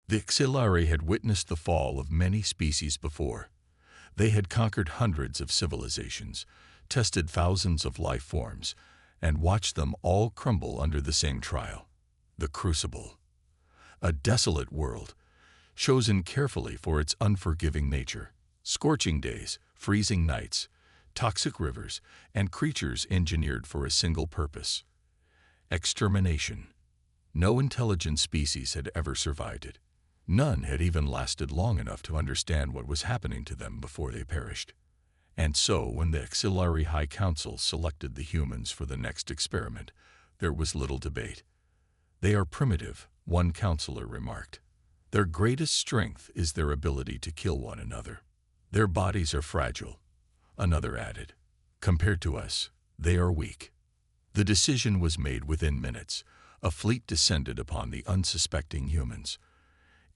The Xelari had witnessed the fall of many species before. They had conquered hundreds of civilizations, tested thousands of life forms, and watched them all crumble under the same trial, the Crucible. A desolate world, chosen carefully for its unforgiving nature. Scorching days, freezing nights, toxic rivers, and creatures engineered for a single purpose: extermination. No intelligent species had ever survived it. None had even lasted long enough to understand what was happening to them before they perished. And so, when the Xelari High Council selected the humans for the next experiment, there was little debate. "They are primitive," one counselor remarked. "Their greatest strength is their ability to kill one another. Their bodies are fragile," another added. "Compared to us, they are weak." The decision was made within minutes. A fleet descended upon the unsuspecting humans.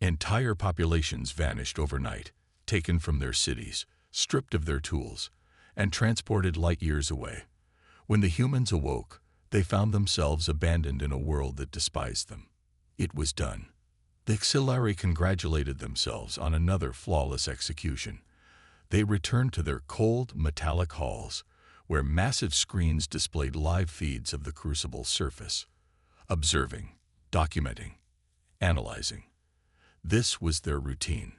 Entire populations vanished overnight, taken from their cities, stripped of their tools, and transported light years away. When the humans awoke, they found themselves abandoned in a world that despised them. It was done. The Xelari congratulated themselves on another flawless execution. They returned to their cold, metallic halls, where massive screens displayed live feeds of the Crucible's surface. Observing, documenting, analyzing. This was their routine.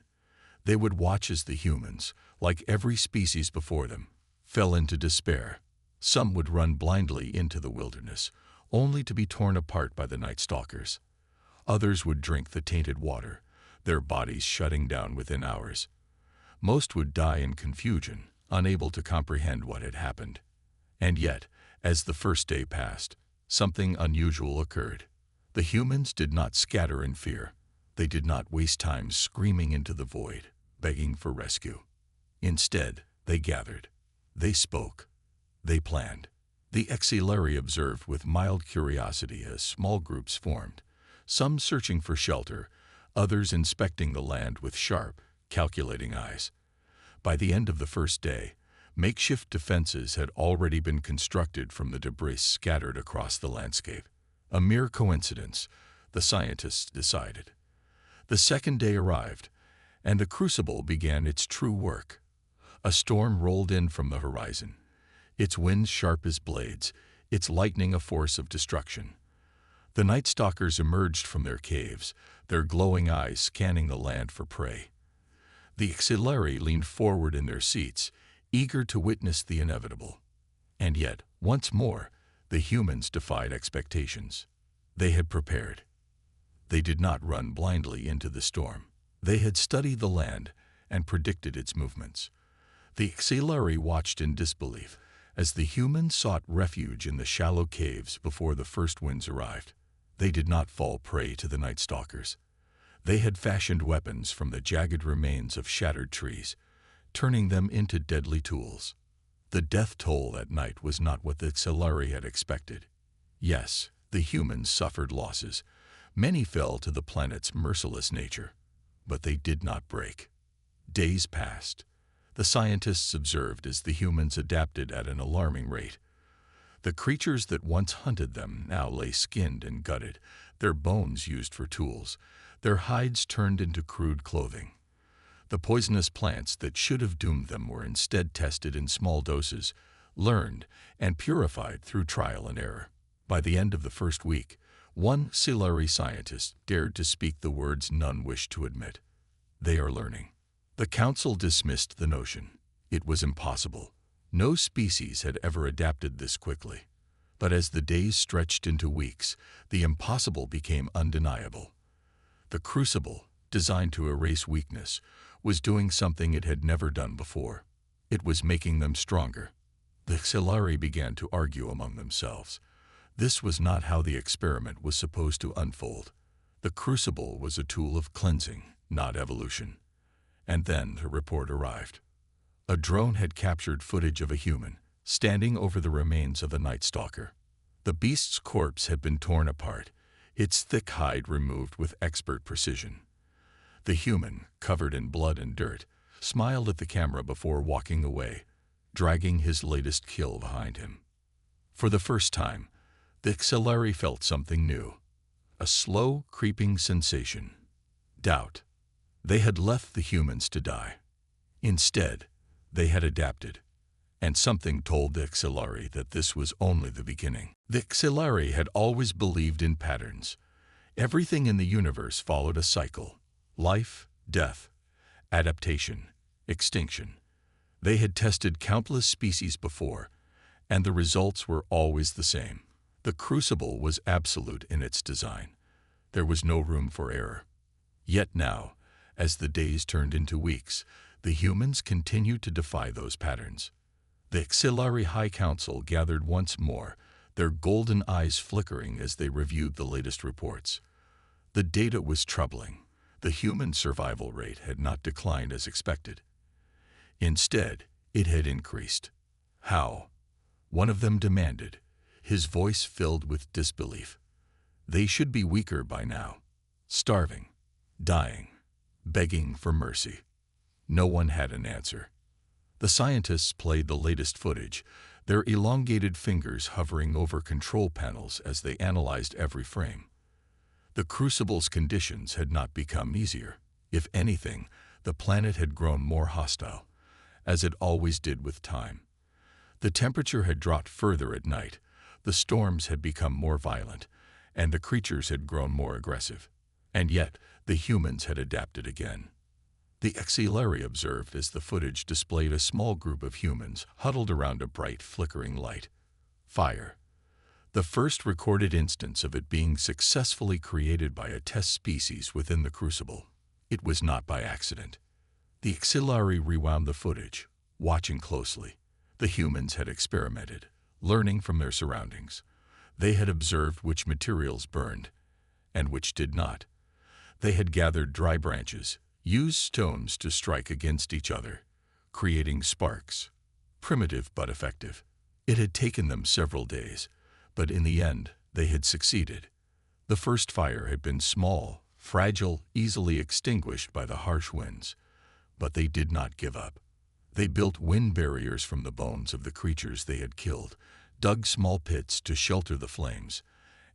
They would watch as the humans, like every species before them, fell into despair. Some would run blindly into the wilderness, only to be torn apart by the Night Stalkers. Others would drink the tainted water, their bodies shutting down within hours. Most would die in confusion, unable to comprehend what had happened. And yet, as the first day passed, something unusual occurred. The humans did not scatter in fear. They did not waste time screaming into the void, begging for rescue. Instead, they gathered. They spoke. They planned. The Xelari observed with mild curiosity as small groups formed, some searching for shelter, others inspecting the land with sharp, calculating eyes. By the end of the first day, makeshift defenses had already been constructed from the debris scattered across the landscape. A mere coincidence, the scientists decided. The second day arrived, and the Crucible began its true work. A storm rolled in from the horizon, its winds sharp as blades, its lightning a force of destruction. The Night Stalkers emerged from their caves, their glowing eyes scanning the land for prey. The Xelari leaned forward in their seats, eager to witness the inevitable. And yet, once more, the humans defied expectations. They had prepared. They did not run blindly into the storm. They had studied the land and predicted its movements. The Xelari watched in disbelief as the humans sought refuge in the shallow caves before the first winds arrived. They did not fall prey to the Night Stalkers. They had fashioned weapons from the jagged remains of shattered trees, turning them into deadly tools. The death toll that night was not what the Xelari had expected. Yes, the humans suffered losses. Many fell to the planet's merciless nature, but they did not break. Days passed. The scientists observed as the humans adapted at an alarming rate. The creatures that once hunted them now lay skinned and gutted, their bones used for tools, their hides turned into crude clothing. The poisonous plants that should have doomed them were instead tested in small doses, learned, and purified through trial and error. By the end of the first week, one Xelari scientist dared to speak the words none wished to admit. They are learning. The council dismissed the notion. It was impossible. No species had ever adapted this quickly. But as the days stretched into weeks, the impossible became undeniable. The Crucible, designed to erase weakness, was doing something it had never done before. It was making them stronger. The Xelari began to argue among themselves. This was not how the experiment was supposed to unfold. The Crucible was a tool of cleansing, not evolution. And then the report arrived. A drone had captured footage of a human, standing over the remains of a Night Stalker. The beast's corpse had been torn apart, its thick hide removed with expert precision. The human, covered in blood and dirt, smiled at the camera before walking away, dragging his latest kill behind him. For the first time, the Xelari felt something new. A slow, creeping sensation. doubt. They had left the humans to die. Instead, they had adapted. And something told the Xelari that this was only the beginning. The Xelari had always believed in patterns. Everything in the universe followed a cycle: life, death, adaptation, extinction. They had tested countless species before, and the results were always the same. The Crucible was absolute in its design. There was no room for error. Yet now, as the days turned into weeks, the humans continued to defy those patterns. The Xelari High Council gathered once more, their golden eyes flickering as they reviewed the latest reports. The data was troubling. The human survival rate had not declined as expected. Instead, it had increased. How? One of them demanded, his voice filled with disbelief. They should be weaker by now, starving, dying, begging for mercy. No one had an answer. The scientists played the latest footage, their elongated fingers hovering over control panels as they analyzed every frame. The Crucible's conditions had not become easier. If anything, the planet had grown more hostile, as it always did with time. The temperature had dropped further at night, the storms had become more violent, and the creatures had grown more aggressive. And yet, the humans had adapted again. The Xelari observed as the footage displayed a small group of humans huddled around a bright, flickering light. Fire. The first recorded instance of it being successfully created by a test species within the Crucible. It was not by accident. The Xelari rewound the footage, watching closely. The humans had experimented, learning from their surroundings. They had observed which materials burned, and which did not. They had gathered dry branches, used stones to strike against each other, creating sparks. Primitive but effective. It had taken them several days, but in the end, they had succeeded. The first fire had been small, fragile, easily extinguished by the harsh winds. But they did not give up. They built wind barriers from the bones of the creatures they had killed, dug small pits to shelter the flames,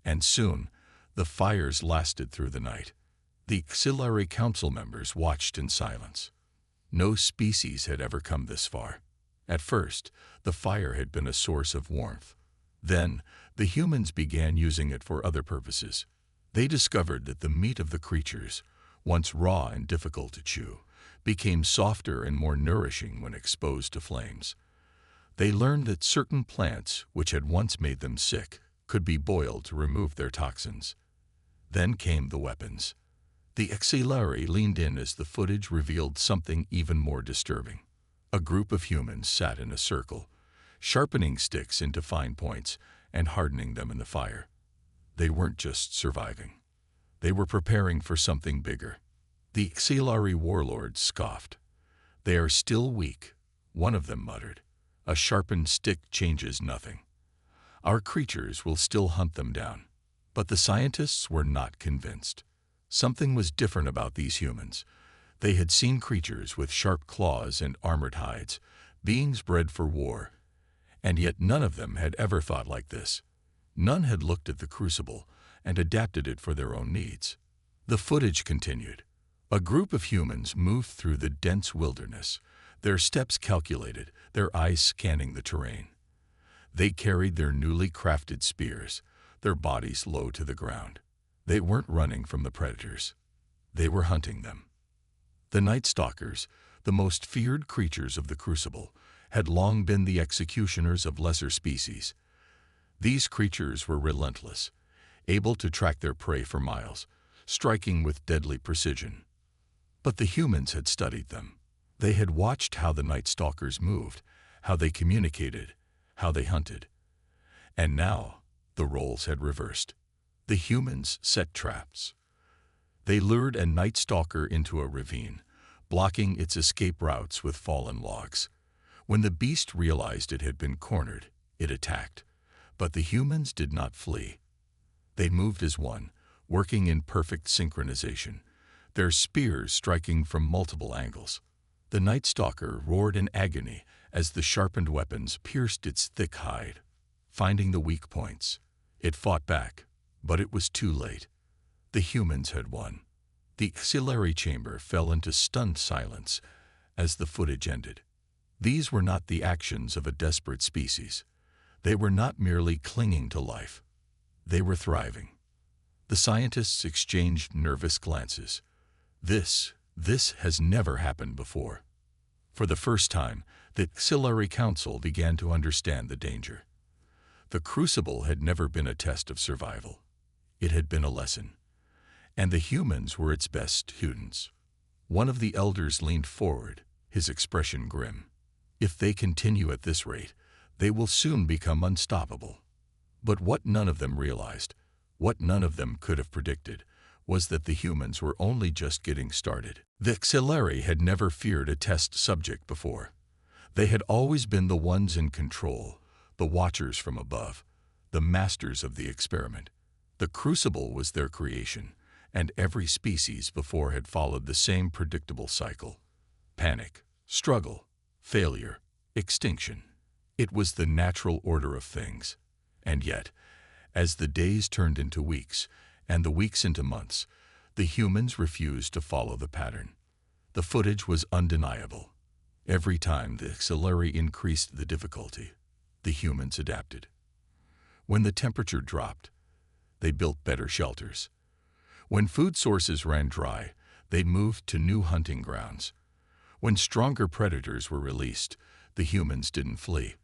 and soon the fires lasted through the night. The Xelari council members watched in silence. No species had ever come this far. At first, the fire had been a source of warmth. Then, the humans began using it for other purposes. They discovered that the meat of the creatures, once raw and difficult to chew, became softer and more nourishing when exposed to flames. They learned that certain plants, which had once made them sick, could be boiled to remove their toxins. Then came the weapons. The Xelari leaned in as the footage revealed something even more disturbing. A group of humans sat in a circle, sharpening sticks into fine points and hardening them in the fire. They weren't just surviving. They were preparing for something bigger. The Xelari warlords scoffed. "They are still weak," one of them muttered. "A sharpened stick changes nothing. Our creatures will still hunt them down." But the scientists were not convinced. Something was different about these humans. They had seen creatures with sharp claws and armored hides, beings bred for war, and yet none of them had ever thought like this. None had looked at the Crucible and adapted it for their own needs. The footage continued. A group of humans moved through the dense wilderness, their steps calculated, their eyes scanning the terrain. They carried their newly crafted spears, their bodies low to the ground. They weren't running from the predators. They were hunting them. The Night Stalkers, the most feared creatures of the Crucible, had long been the executioners of lesser species. These creatures were relentless, able to track their prey for miles, striking with deadly precision. But the humans had studied them. They had watched how the Night Stalkers moved, how they communicated, how they hunted. And now, the roles had reversed. The humans set traps. They lured a Night Stalker into a ravine, blocking its escape routes with fallen logs. When the beast realized it had been cornered, it attacked. But the humans did not flee. They moved as one, working in perfect synchronization, their spears striking from multiple angles. The Night Stalker roared in agony as the sharpened weapons pierced its thick hide. Finding the weak points, it fought back, but it was too late. The humans had won. The Xelari chamber fell into stunned silence as the footage ended. These were not the actions of a desperate species. They were not merely clinging to life. They were thriving. The scientists exchanged nervous glances. This has never happened before. For the first time, the Xelari Council began to understand the danger. The Crucible had never been a test of survival. It had been a lesson. And the humans were its best students. One of the elders leaned forward, his expression grim. If they continue at this rate, they will soon become unstoppable. But what none of them realized, what none of them could have predicted, was that the humans were only just getting started. The Xelari had never feared a test subject before. They had always been the ones in control, the watchers from above, the masters of the experiment. The Crucible was their creation, and every species before had followed the same predictable cycle. Panic, struggle, failure, extinction. It was the natural order of things. And yet, as the days turned into weeks, and the weeks into months, the humans refused to follow the pattern. The footage was undeniable. Every time the Xelari increased the difficulty, the humans adapted. When the temperature dropped, they built better shelters. When food sources ran dry, they moved to new hunting grounds. When stronger predators were released, the humans didn't flee.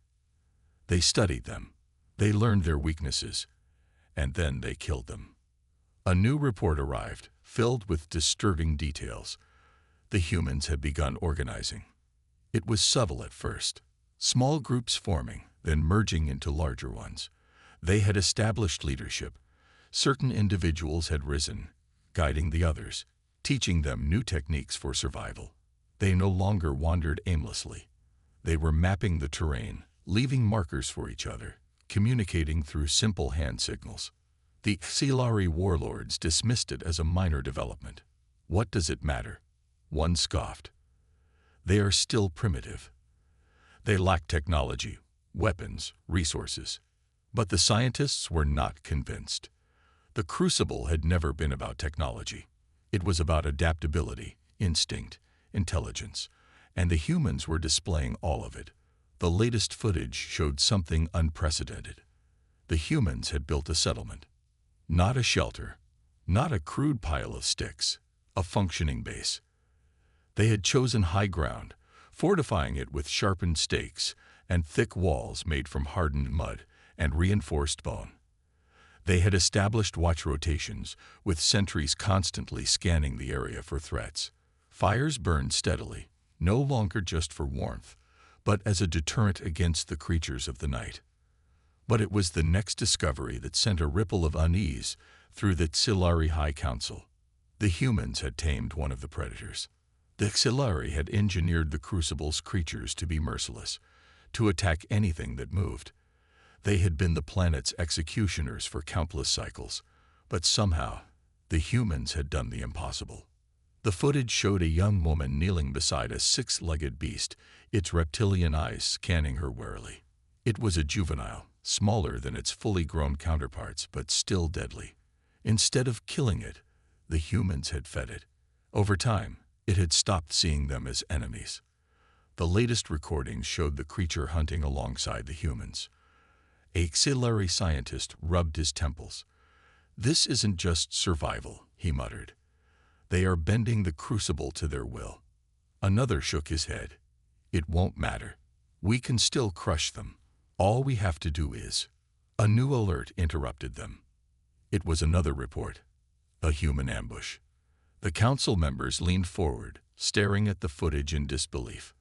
They studied them, they learned their weaknesses, and then they killed them. A new report arrived, filled with disturbing details. The humans had begun organizing. It was subtle at first, small groups forming, then merging into larger ones. They had established leadership. Certain individuals had risen, guiding the others, teaching them new techniques for survival. They no longer wandered aimlessly. They were mapping the terrain, leaving markers for each other, communicating through simple hand signals. The Xelari warlords dismissed it as a minor development. What does it matter? One scoffed. They are still primitive. They lack technology, weapons, resources. But the scientists were not convinced. The Crucible had never been about technology. It was about adaptability, instinct, intelligence, and the humans were displaying all of it. The latest footage showed something unprecedented. The humans had built a settlement. Not a shelter, not a crude pile of sticks, a functioning base. They had chosen high ground, fortifying it with sharpened stakes and thick walls made from hardened mud and reinforced bone. They had established watch rotations, with sentries constantly scanning the area for threats. Fires burned steadily, no longer just for warmth, but as a deterrent against the creatures of the night. But it was the next discovery that sent a ripple of unease through the Xelari High Council. The humans had tamed one of the predators. The Xelari had engineered the Crucible's creatures to be merciless, to attack anything that moved. They had been the planet's executioners for countless cycles, but somehow the humans had done the impossible. The footage showed a young woman kneeling beside a six-legged beast, its reptilian eyes scanning her warily. It was a juvenile, smaller than its fully grown counterparts, but still deadly. Instead of killing it, the humans had fed it. Over time, it had stopped seeing them as enemies. The latest recordings showed the creature hunting alongside the humans. A Xelari scientist rubbed his temples. "This isn't just survival," he muttered. "They are bending the Crucible to their will." Another shook his head. "It won't matter. We can still crush them. All we have to do is—" A new alert interrupted them. It was another report. A human ambush. The council members leaned forward, staring at the footage in disbelief.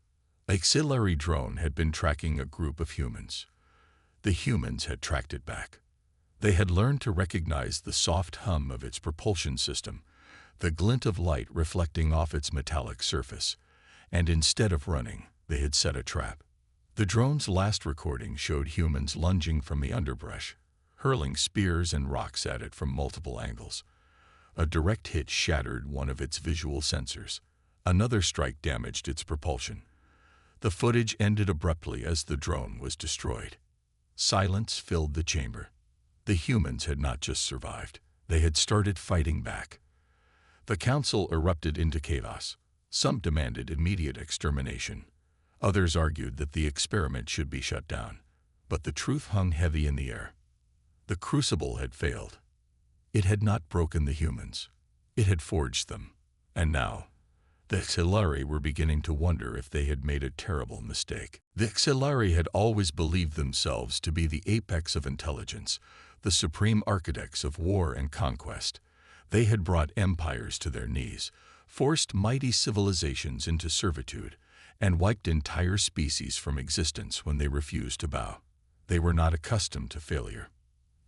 A Xelari drone had been tracking a group of humans. The humans had tracked it back. They had learned to recognize the soft hum of its propulsion system, the glint of light reflecting off its metallic surface, and instead of running, they had set a trap. The drone's last recording showed humans lunging from the underbrush, hurling spears and rocks at it from multiple angles. A direct hit shattered one of its visual sensors. Another strike damaged its propulsion. The footage ended abruptly as the drone was destroyed. Silence filled the chamber. The humans had not just survived. They had started fighting back. The council erupted into chaos. Some demanded immediate extermination. Others argued that the experiment should be shut down. But the truth hung heavy in the air. The Crucible had failed. It had not broken the humans. It had forged them. And now, the Xelari were beginning to wonder if they had made a terrible mistake. The Xelari had always believed themselves to be the apex of intelligence, the supreme architects of war and conquest. They had brought empires to their knees, forced mighty civilizations into servitude, and wiped entire species from existence when they refused to bow. They were not accustomed to failure.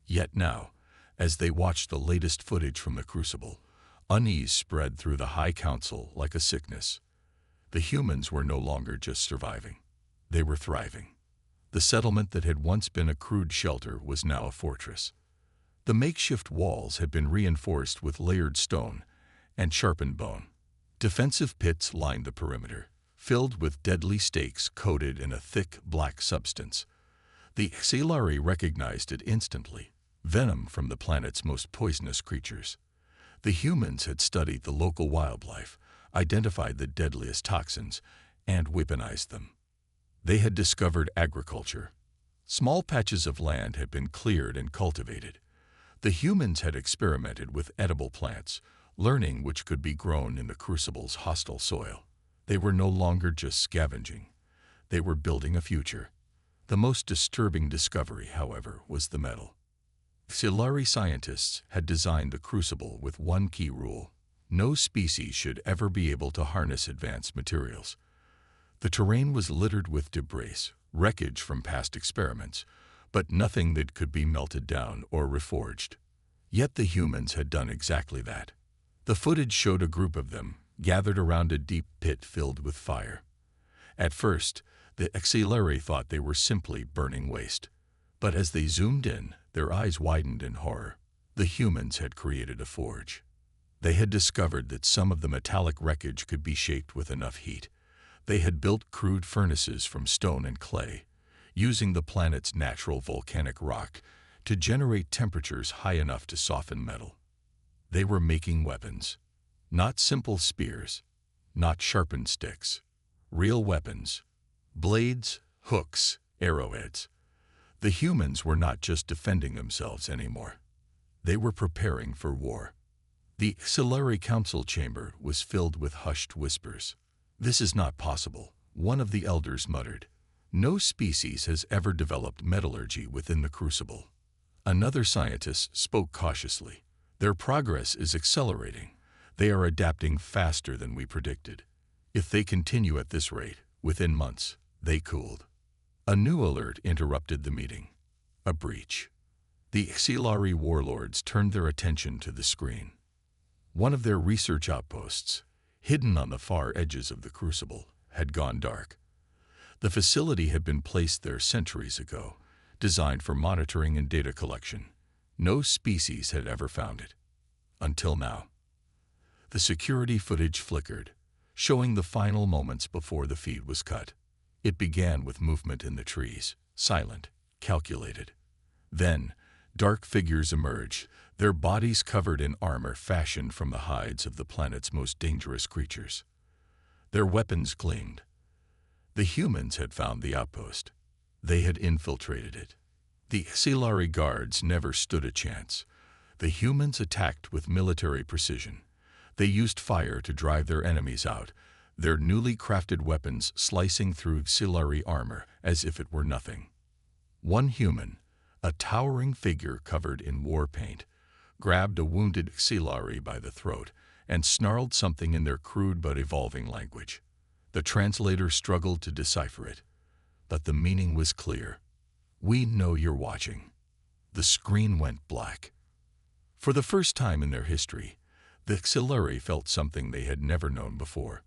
Yet now, as they watched the latest footage from the Crucible, unease spread through the High Council like a sickness. The humans were no longer just surviving. They were thriving. The settlement that had once been a crude shelter was now a fortress. The makeshift walls had been reinforced with layered stone and sharpened bone. Defensive pits lined the perimeter, filled with deadly stakes coated in a thick black substance. The Xelari recognized it instantly, venom from the planet's most poisonous creatures. The humans had studied the local wildlife, identified the deadliest toxins, and weaponized them. They had discovered agriculture. Small patches of land had been cleared and cultivated. The humans had experimented with edible plants, learning which could be grown in the Crucible's hostile soil. They were no longer just scavenging. They were building a future. The most disturbing discovery, however, was the metal. Xelari scientists had designed the Crucible with one key rule: no species should ever be able to harness advanced materials. The terrain was littered with debris, wreckage from past experiments, but nothing that could be melted down or reforged. Yet the humans had done exactly that. The footage showed a group of them, gathered around a deep pit filled with fire. At first, the Xelari thought they were simply burning waste. But as they zoomed in, their eyes widened in horror. The humans had created a forge. They had discovered that some of the metallic wreckage could be shaped with enough heat. They had built crude furnaces from stone and clay, using the planet's natural volcanic rock to generate temperatures high enough to soften metal. They were making weapons. Not simple spears, not sharpened sticks. Real weapons. Blades, hooks, arrowheads. The humans were not just defending themselves anymore. They were preparing for war. The Xelari council chamber was filled with hushed whispers. "This is not possible," one of the elders muttered. "No species has ever developed metallurgy within the Crucible." Another scientist spoke cautiously. "Their progress is accelerating. They are adapting faster than we predicted. If they continue at this rate, within months, they cooled." A new alert interrupted the meeting. A breach. The Xelari warlords turned their attention to the screen. One of their research outposts, hidden on the far edges of the Crucible, had gone dark. The facility had been placed there centuries ago, designed for monitoring and data collection. No species had ever found it. Until now. The security footage flickered, showing the final moments before the feed was cut. It began with movement in the trees, silent, calculated. Then, dark figures emerged, their bodies covered in armor fashioned from the hides of the planet's most dangerous creatures. Their weapons gleamed. The humans had found the outpost. They had infiltrated it. The Xelari guards never stood a chance. The humans attacked with military precision. They used fire to drive their enemies out, their newly crafted weapons slicing through Xelari armor as if it were nothing. One human, a towering figure covered in war paint, grabbed a wounded Xelari by the throat and snarled something in their crude but evolving language. The translator struggled to decipher it, but the meaning was clear. "We know you're watching." The screen went black. For the first time in their history, the Xelari felt something they had never known before.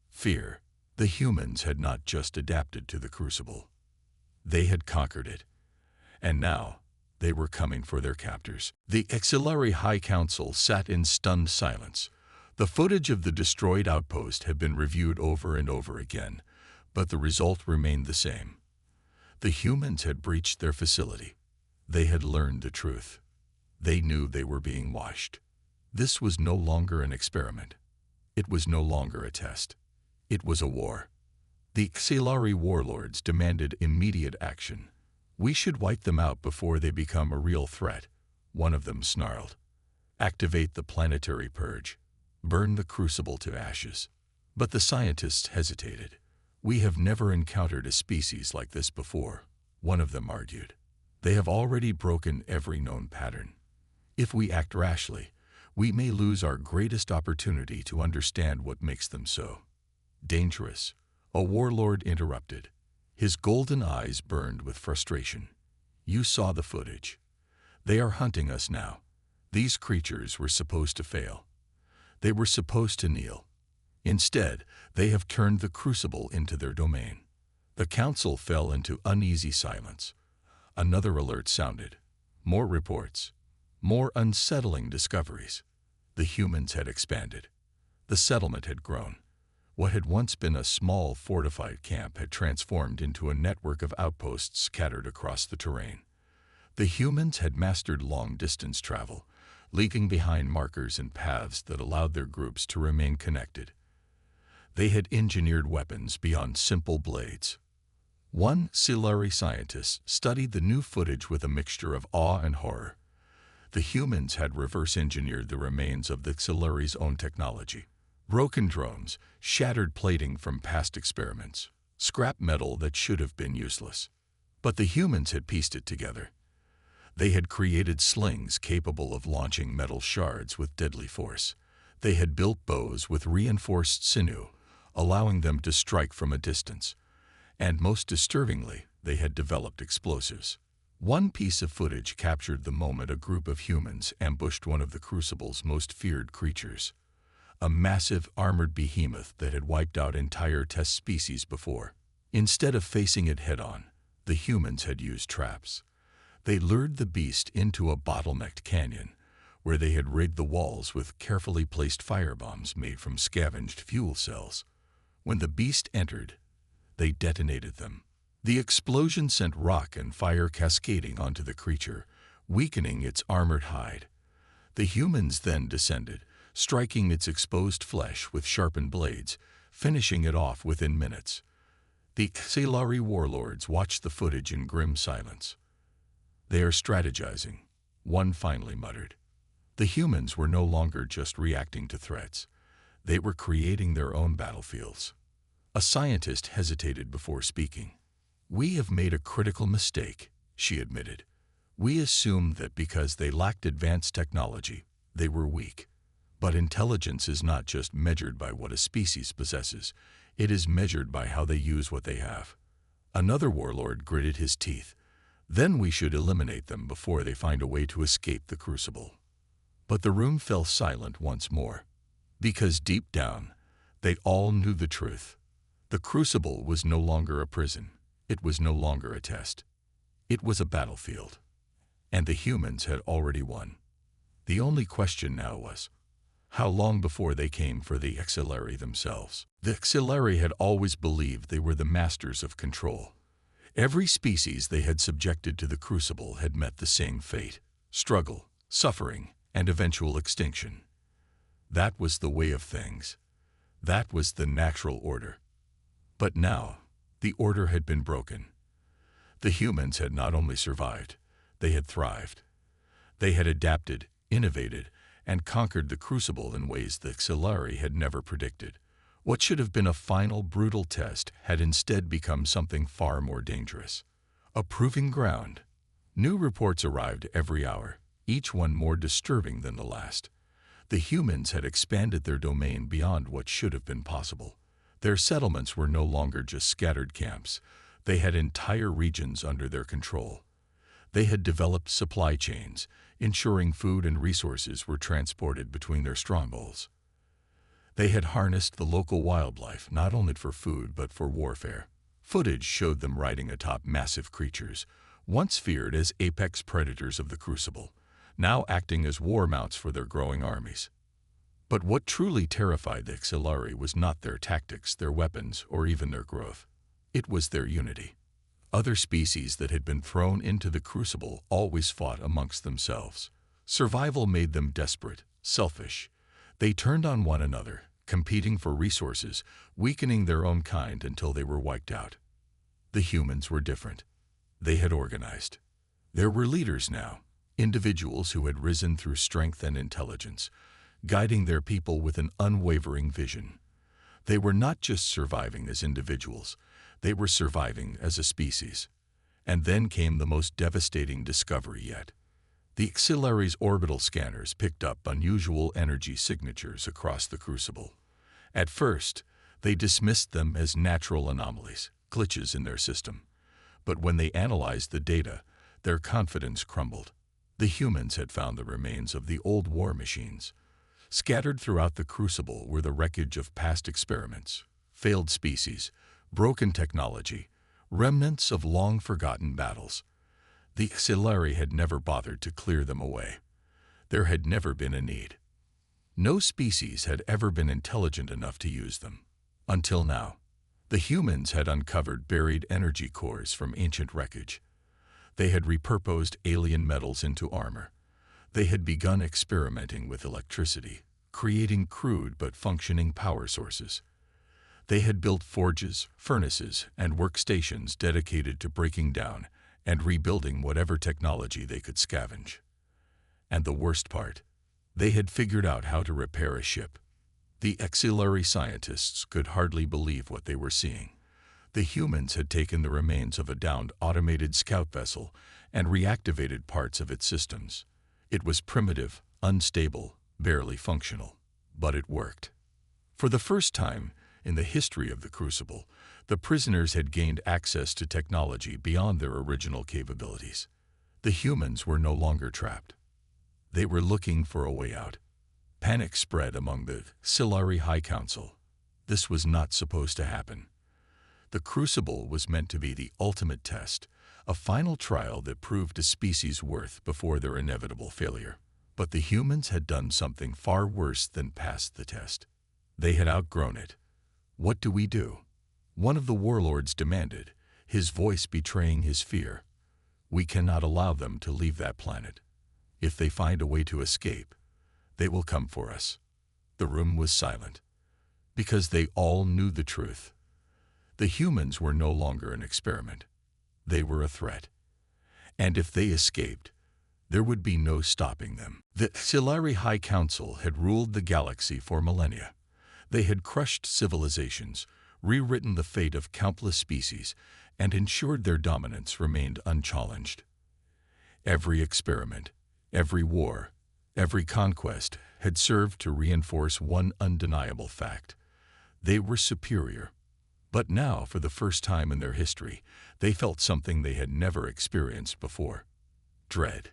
Fear. The humans had not just adapted to the Crucible. They had conquered it. And now, they were coming for their captors. The Xelari High Council sat in stunned silence. The footage of the destroyed outpost had been reviewed over and over again, but the result remained the same. The humans had breached their facility. They had learned the truth. They knew they were being watched. This was no longer an experiment. It was no longer a test. It was a war. The Xelari warlords demanded immediate action. "We should wipe them out before they become a real threat," one of them snarled. "Activate the planetary purge. Burn the Crucible to ashes." But the scientists hesitated. "We have never encountered a species like this before," one of them argued. "They have already broken every known pattern. If we act rashly, we may lose our greatest opportunity to understand what makes them so dangerous," a warlord interrupted. His golden eyes burned with frustration. "You saw the footage. They are hunting us now. These creatures were supposed to fail. They were supposed to kneel. Instead, they have turned the Crucible into their domain." The council fell into uneasy silence. Another alert sounded. More reports. More unsettling discoveries. The humans had expanded. The settlement had grown. What had once been a small fortified camp had transformed into a network of outposts scattered across the terrain. The humans had mastered long-distance travel, leaving behind markers and paths that allowed their groups to remain connected. They had engineered weapons beyond simple blades. One Xelari scientist studied the new footage with a mixture of awe and horror. The humans had reverse-engineered the remains of the Xelari's own technology. Broken drones, shattered plating from past experiments, scrap metal that should have been useless. But the humans had pieced it together. They had created slings capable of launching metal shards with deadly force. They had built bows with reinforced sinew, allowing them to strike from a distance. And most disturbingly, they had developed explosives. One piece of footage captured the moment a group of humans ambushed one of the Crucible's most feared creatures, a massive armored behemoth that had wiped out entire test species before. Instead of facing it head-on, the humans had used traps. They lured the beast into a bottlenecked canyon, where they had rigged the walls with carefully placed firebombs made from scavenged fuel cells. When the beast entered, they detonated them. The explosion sent rock and fire cascading onto the creature, weakening its armored hide. The humans then descended, striking its exposed flesh with sharpened blades, finishing it off within minutes. The Xelari warlords watched the footage in grim silence. "They are strategizing," one finally muttered. The humans were no longer just reacting to threats. They were creating their own battlefields. A scientist hesitated before speaking. "We have made a critical mistake," she admitted. "We assumed that because they lacked advanced technology, they were weak. But intelligence is not just measured by what a species possesses. It is measured by how they use what they have." Another warlord gritted his teeth. "Then we should eliminate them before they find a way to escape the Crucible." But the room fell silent once more, because deep down, they all knew the truth. The Crucible was no longer a prison. It was no longer a test. It was a battlefield. And the humans had already won. The only question now was, how long before they came for the Xelari themselves? The Xelari had always believed they were the masters of control. Every species they had subjected to the Crucible had met the same fate: struggle, suffering, and eventual extinction. That was the way of things. That was the natural order. But now, the order had been broken. The humans had not only survived, they had thrived. They had adapted, innovated, and conquered the Crucible in ways the Xelari had never predicted. What should have been a final, brutal test had instead become something far more dangerous. A proving ground. New reports arrived every hour, each one more disturbing than the last. The humans had expanded their domain beyond what should have been possible. Their settlements were no longer just scattered camps. They had entire regions under their control. They had developed supply chains, ensuring food and resources were transported between their strongholds. They had harnessed the local wildlife not only for food but for warfare. Footage showed them riding atop massive creatures, once feared as apex predators of the Crucible, now acting as war mounts for their growing armies. But what truly terrified the Xelari was not their tactics, their weapons, or even their growth. It was their unity. Other species that had been thrown into the Crucible always fought amongst themselves. Survival made them desperate, selfish. They turned on one another, competing for resources, weakening their own kind until they were wiped out. The humans were different. They had organized. There were leaders now, individuals who had risen through strength and intelligence, guiding their people with an unwavering vision. They were not just surviving as individuals, they were surviving as a species. And then came the most devastating discovery yet. The Xelari's orbital scanners picked up unusual energy signatures across the Crucible. At first, they dismissed them as natural anomalies, glitches in their system. But when they analyzed the data, their confidence crumbled. The humans had found the remains of the old war machines. Scattered throughout the Crucible were the wreckage of past experiments, failed species, broken technology, remnants of long-forgotten battles. The Xelari had never bothered to clear them away. There had never been a need. No species had ever been intelligent enough to use them. Until now, the humans had uncovered buried energy cores from ancient wreckage. They had repurposed alien metals into armor. They had begun experimenting with electricity, creating crude but functioning power sources. They had built forges, furnaces, and workstations dedicated to breaking down and rebuilding whatever technology they could scavenge. And the worst part, they had figured out how to repair a ship. The Xelari scientists could hardly believe what they were seeing. The humans had taken the remains of a downed automated scout vessel and reactivated parts of its systems. It was primitive, unstable, barely functional, but it worked. For the first time in the history of the Crucible, the prisoners had gained access to technology beyond their original capabilities. The humans were no longer trapped. They were looking for a way out. Panic spread among the Xelari High Council. This was not supposed to happen. The Crucible was meant to be the ultimate test, a final trial that proved a species' worth before their inevitable failure. But the humans had done something far worse than pass the test. They had outgrown it. What do we do? One of the warlords demanded, his voice betraying his fear. We cannot allow them to leave that planet. If they find a way to escape, they will come for us. The room was silent, because they all knew the truth. The humans were no longer an experiment. They were a threat. And if they escaped, there would be no stopping them. The Xelari High Council had ruled the galaxy for millennia. They had crushed civilizations, rewritten the fate of countless species, and ensured their dominance remained unchallenged. Every experiment, every war, every conquest had served to reinforce one undeniable fact. They were superior. But now, for the first time in their history, they felt something they had never experienced before: dread.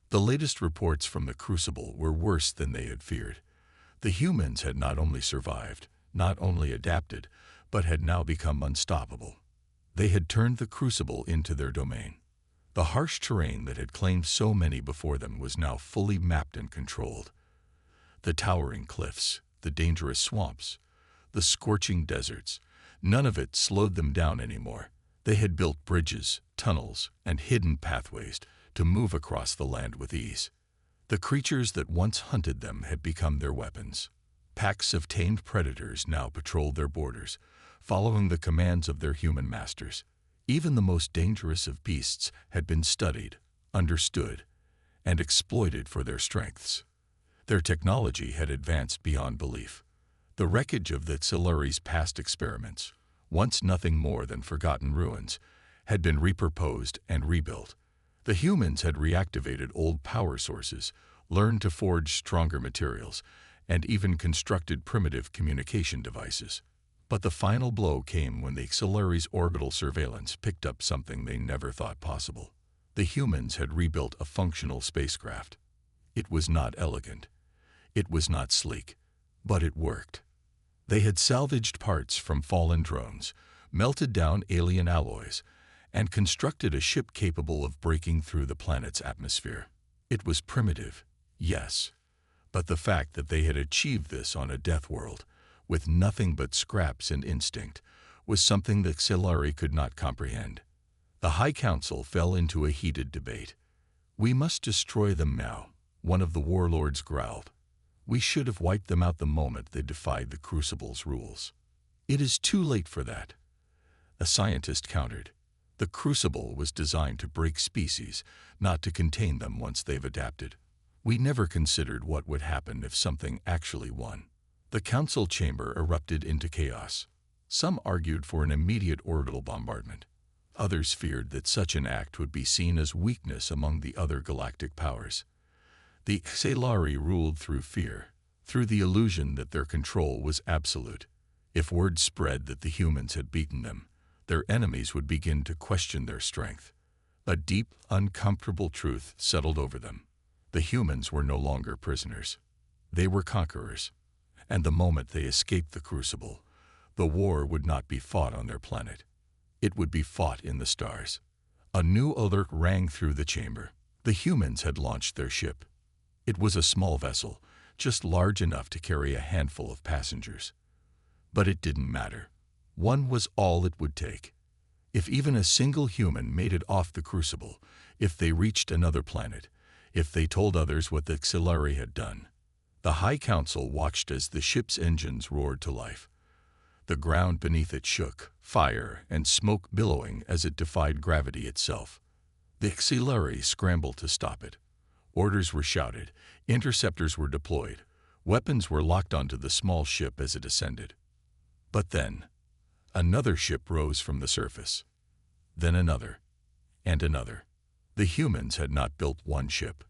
The latest reports from the Crucible were worse than they had feared. The humans had not only survived, not only adapted, but had now become unstoppable. They had turned the Crucible into their domain. The harsh terrain that had claimed so many before them was now fully mapped and controlled. The towering cliffs, the dangerous swamps, the scorching deserts, none of it slowed them down anymore. They had built bridges, tunnels, and hidden pathways to move across the land with ease. The creatures that once hunted them had become their weapons. Packs of tamed predators now patrolled their borders, following the commands of their human masters. Even the most dangerous of beasts had been studied, understood, and exploited for their strengths. Their technology had advanced beyond belief. The wreckage of the Xelari's past experiments, once nothing more than forgotten ruins, had been repurposed and rebuilt. The humans had reactivated old power sources, learned to forge stronger materials, and even constructed primitive communication devices. But the final blow came when the Xelari's orbital surveillance picked up something they never thought possible. The humans had rebuilt a functional spacecraft. It was not elegant. It was not sleek. But it worked. They had salvaged parts from fallen drones, melted down alien alloys, and constructed a ship capable of breaking through the planet's atmosphere. It was primitive, yes, but the fact that they had achieved this on a death world, with nothing but scraps and instinct, was something that Xelari could not comprehend. The High Council fell into a heated debate. "We must destroy them now," one of the warlords growled. We should have wiped them out the moment they defied the Crucible's rules. It is too late for that, a scientist countered. The Crucible was designed to break species, not to contain them once they've adapted. We never considered what would happen if something actually won. The council chamber erupted into chaos. Some argued for an immediate orbital bombardment. Others feared that such an act would be seen as weakness among the other galactic powers. The Xelari ruled through fear, through the illusion that their control was absolute. If word spread that the humans had beaten them, their enemies would begin to question their strength. A deep, uncomfortable truth settled over them. The humans were no longer prisoners. They were conquerors. And the moment they escaped the Crucible, the war would not be fought on their planet. It would be fought in the stars. A new alert rang through the chamber. The humans had launched their ship. It was a small vessel, just large enough to carry a handful of passengers. But it didn't matter. One was all it would take. If even a single human made it off the Crucible, if they reached another planet, if they told others what the Xelari had done. The High Council watched as the ship's engines roared to life. The ground beneath it shook, fire and smoke billowing as it defied gravity itself. The Xelari scrambled to stop it. Orders were shouted, interceptors were deployed, weapons were locked onto the small ship as it ascended. But then, another ship rose from the surface. Then another, and another. The humans had not built one ship.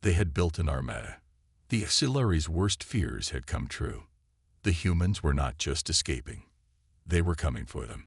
They had built an armada. The Xelari's worst fears had come true. The humans were not just escaping. They were coming for them.